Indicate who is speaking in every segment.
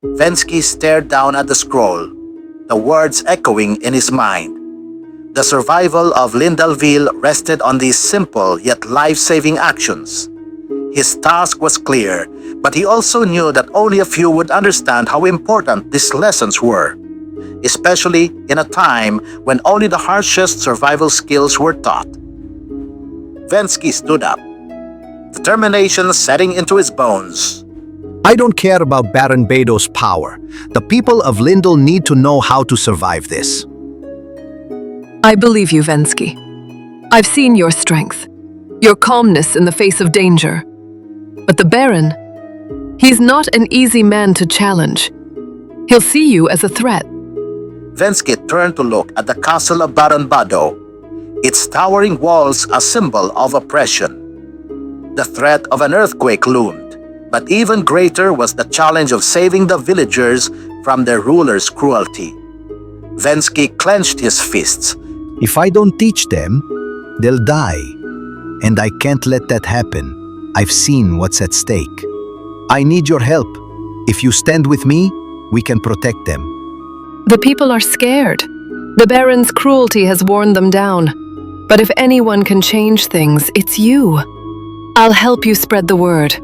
Speaker 1: Venzki stared down at the scroll, the words echoing in his mind. The survival of Lyndel Ville rested on these simple yet life-saving actions. His task was clear, but he also knew that only a few would understand how important these lessons were, especially in a time when only the harshest survival skills were taught. Venzki stood up, determination setting into his bones.
Speaker 2: I don't care about Baron Bedo's power. The people of Lyndel need to know how to survive this.
Speaker 3: I believe you, Venzki. I've seen your strength, your calmness in the face of danger. But the Baron, he's not an easy man to challenge. He'll see you as a threat.
Speaker 1: Venzki turned to look at the castle of Baron Bado, its towering walls a symbol of oppression. The threat of an earthquake loomed, but even greater was the challenge of saving the villagers from their ruler's cruelty. Venzki clenched his fists.
Speaker 2: If I don't teach them, they'll die. And I can't let that happen. I've seen what's at stake. I need your help. If you stand with me, we can protect them.
Speaker 3: The people are scared. The Baron's cruelty has worn them down. But if anyone can change things, it's you. I'll help you spread the word.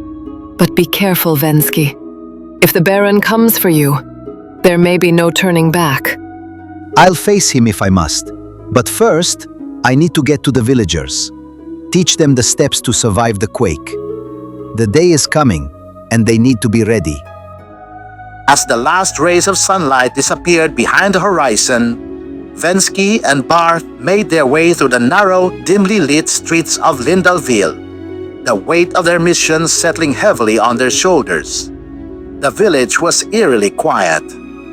Speaker 3: But be careful, Venzki. If the Baron comes for you, there may be no turning back.
Speaker 2: I'll face him if I must. But first, I need to get to the villagers. Teach them the steps to survive the quake. The day is coming, and they need to be ready.
Speaker 1: As the last rays of sunlight disappeared behind the horizon, Venzki and Barth made their way through the narrow, dimly lit streets of Lyndel Ville, the weight of their mission settling heavily on their shoulders. The village was eerily quiet.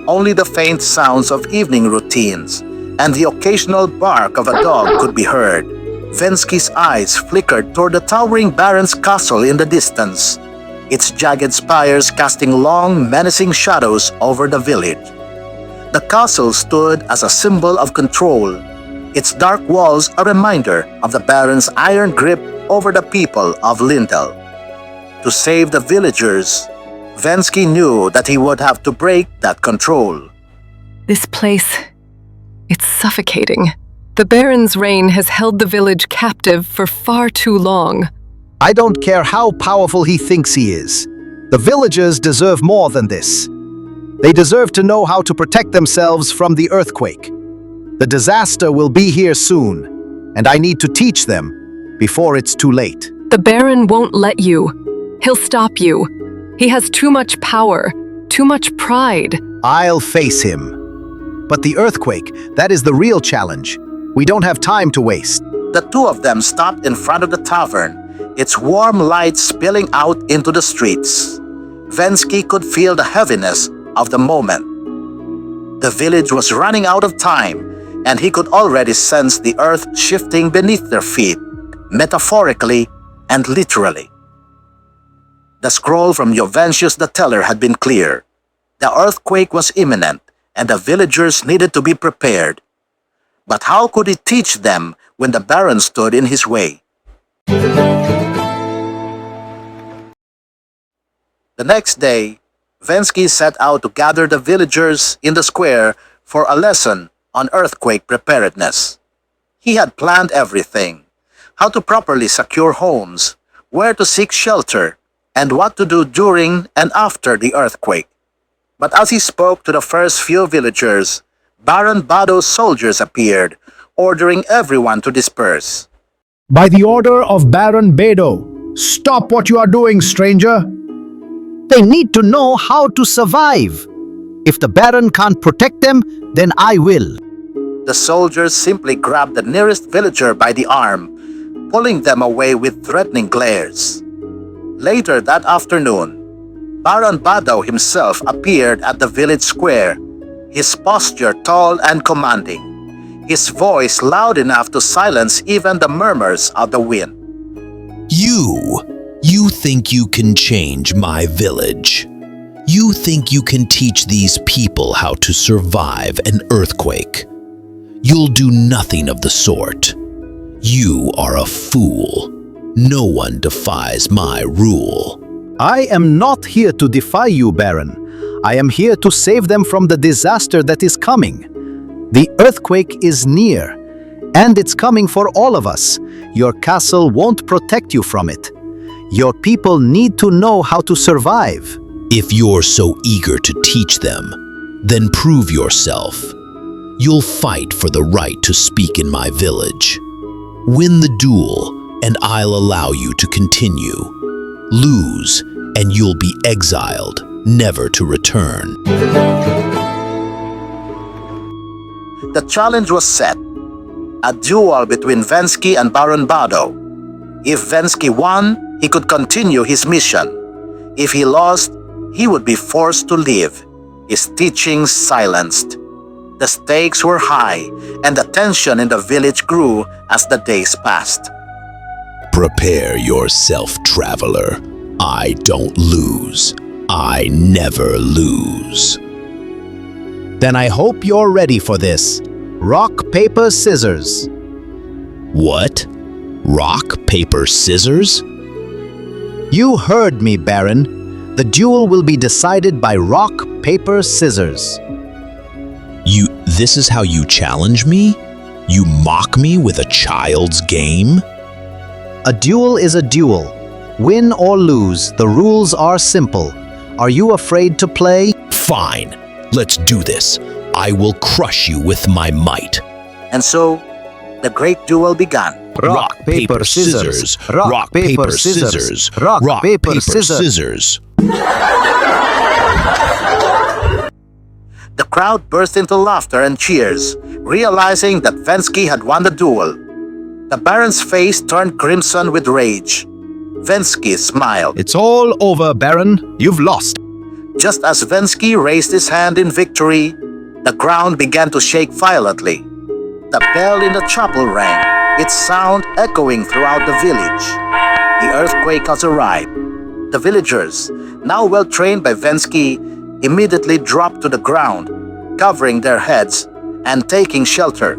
Speaker 1: Only the faint sounds of evening routines and the occasional bark of a dog could be heard. Venzki's eyes flickered toward the towering Baron's castle in the distance, its jagged spires casting long, menacing shadows over the village. The castle stood as a symbol of control, its dark walls a reminder of the Baron's iron grip over the people of Lyndel. To save the villagers, Venzki knew that he would have to break that control.
Speaker 3: This place, it's suffocating. The Baron's reign has held the village captive for far too long.
Speaker 2: I don't care how powerful he thinks he is. The villagers deserve more than this. They deserve to know how to protect themselves from the earthquake. The disaster will be here soon, and I need to teach them before it's too late.
Speaker 3: The Baron won't let you. He'll stop you. He has too much power, too much pride.
Speaker 2: I'll face him. But the earthquake, that is the real challenge. We don't have time to waste.
Speaker 1: The two of them stopped in front of the tavern, its warm light spilling out into the streets. Venzki could feel the heaviness of the moment. The village was running out of time, and he could already sense the earth shifting beneath their feet, metaphorically and literally. The scroll from Joventius the Teller had been clear. The earthquake was imminent, and the villagers needed to be prepared. But how could he teach them when the Baron stood in his way? The next day, Venzki set out to gather the villagers in the square for a lesson on earthquake preparedness. He had planned everything: how to properly secure homes, where to seek shelter, and what to do during and after the earthquake. But as he spoke to the first few villagers, Baron Bado's soldiers appeared, ordering everyone to disperse.
Speaker 4: By the order of Baron Bedo, stop what you are doing, stranger.
Speaker 2: They need to know how to survive. If the Baron can't protect them, then I will.
Speaker 1: The soldiers simply grabbed the nearest villager by the arm, pulling them away with threatening glares. Later that afternoon, Baron Bado himself appeared at the village square, his posture tall and commanding, his voice loud enough to silence even the murmurs of the wind.
Speaker 5: You think you can change my village. You think you can teach these people how to survive an earthquake. You'll do nothing of the sort. You are a fool. No one defies my rule.
Speaker 2: I am not here to defy you, Baron. I am here to save them from the disaster that is coming. The earthquake is near, and it's coming for all of us. Your castle won't protect you from it. Your people need to know how to survive.
Speaker 5: If you're so eager to teach them, then prove yourself. You'll fight for the right to speak in my village. Win the duel, and I'll allow you to continue. Lose, and you'll be exiled, never to return.
Speaker 1: The challenge was set. A duel between Venzki and Baron Bado. If Venzki won, he could continue his mission. If he lost, he would be forced to leave, his teachings silenced. The stakes were high, and the tension in the village grew as the days passed.
Speaker 5: Prepare yourself, traveler. I don't lose. I never lose.
Speaker 2: Then I hope you're ready for this. Rock, paper, scissors.
Speaker 5: What? Rock, paper, scissors?
Speaker 2: You heard me, Baron. The duel will be decided by rock, paper, scissors.
Speaker 5: This is how you challenge me? You mock me with a child's game?
Speaker 2: A duel is a duel. Win or lose, the rules are simple. Are you afraid to play?
Speaker 5: Fine, let's do this. I will crush you with my might.
Speaker 1: And so, the great duel began.
Speaker 2: Rock, paper, scissors. Rock, paper, scissors. Rock, paper, scissors.
Speaker 1: The crowd burst into laughter and cheers, realizing that Venzki had won the duel. The Baron's face turned crimson with rage. Venzki smiled.
Speaker 2: It's all over, Baron. You've lost.
Speaker 1: Just as Venzki raised his hand in victory, the ground began to shake violently. The bell in the chapel rang, its sound echoing throughout the village. The earthquake has arrived. The villagers, now well trained by Venzki, immediately dropped to the ground, covering their heads and taking shelter.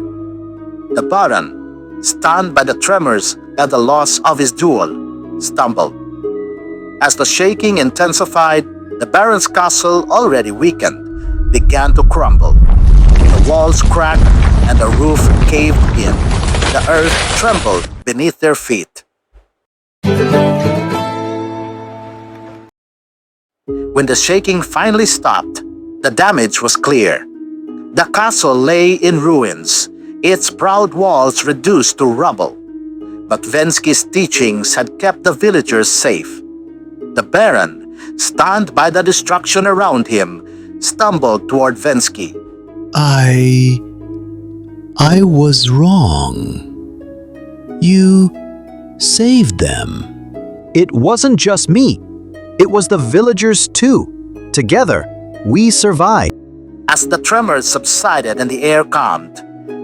Speaker 1: The Baron, stunned by the tremors at the loss of his duel, stumbled. As the shaking intensified, the Baron's castle, already weakened, began to crumble. The walls cracked and the roof caved in. The earth trembled beneath their feet. When the shaking finally stopped, the damage was clear. The castle lay in ruins, its proud walls reduced to rubble. But Venzki's teachings had kept the villagers safe. The Baron, stunned by the destruction around him, stumbled toward Venzki.
Speaker 5: I was wrong. You saved them.
Speaker 2: It wasn't just me. It was the villagers too. Together, we survived.
Speaker 1: As the tremors subsided and the air calmed,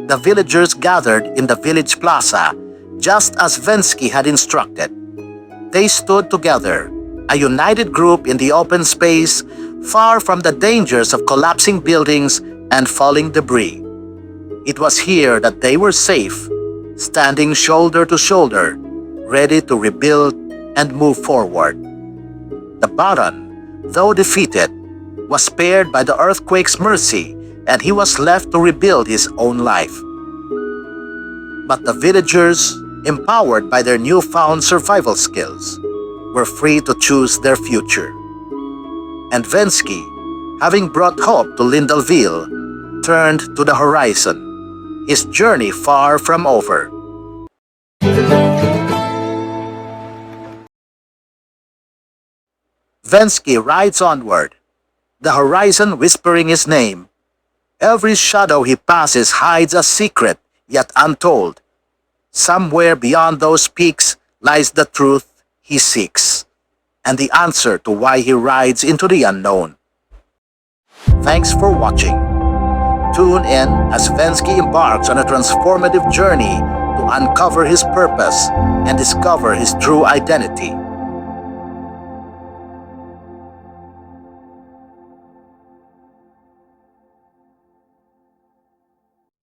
Speaker 1: the villagers gathered in the village plaza, just as Venzki had instructed. They stood together, a united group in the open space, far from the dangers of collapsing buildings and falling debris. It was here that they were safe, standing shoulder to shoulder, ready to rebuild and move forward. The Baron, though defeated, was spared by the earthquake's mercy, and he was left to rebuild his own life. But the villagers, empowered by their newfound survival skills, were free to choose their future. And Venzki, having brought hope to Lyndel Ville, turned to the horizon, his journey far from over. Venzki rides onward, the horizon whispering his name. Every shadow he passes hides a secret yet untold. Somewhere beyond those peaks lies the truth he seeks, and the answer to why he rides into the unknown. Thanks for watching. Tune in as Venzki embarks on a transformative journey to uncover his purpose and discover his true identity.